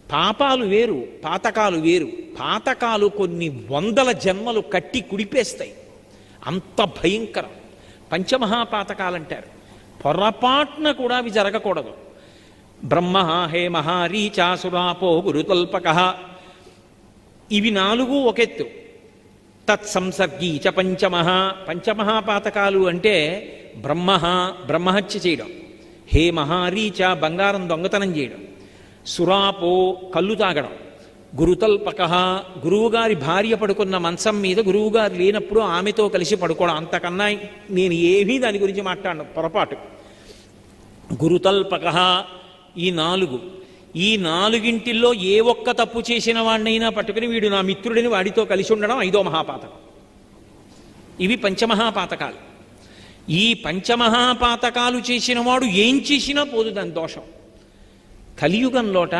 పాపాలు వేరు, పాతకాలు వేరు. పాతకాలు కొన్ని వందల జన్మలు కట్టి కుడిపేస్తాయి, అంత భయంకరం. పంచమహాపాతకాలంటారు. పొరపాటున కూడా అవి జరగకూడదు. బ్రహ్మ హే మహారీచాసురాపో గురుతల్పక, ఇవి 4 ఒకెత్తు. తత్సంసర్గీ చ పంచమహాపాతకాలు అంటే బ్రహ్మహత్య చేయడం, హే మహారీచ బంగారం దొంగతనం చేయడం, సురాపో కళ్ళు తాగడం, గురుతల్పక గురువుగారి భార్య పడుకున్న మంచం మీద గురువుగారు లేనప్పుడు ఆమెతో కలిసి పడుకోవడం. అంతకన్నా నేను ఏమీ దాని గురించి మాట్లాడను, పొరపాటు. గురుతల్పక ఈ 4. ఈ 4ంటిల్లో ఏ ఒక్క తప్పు చేసిన వాడినైనా పట్టుకుని వీడు నా మిత్రుడిని వాడితో కలిసి ఉండడం 5వ మహాపాతకం. ఇవి పంచమహాపాతకాలు. ఈ పంచమహాపాతకాలు చేసిన వాడు ఏం చేసినా పోదు దాని దోషం. కలియుగంలోట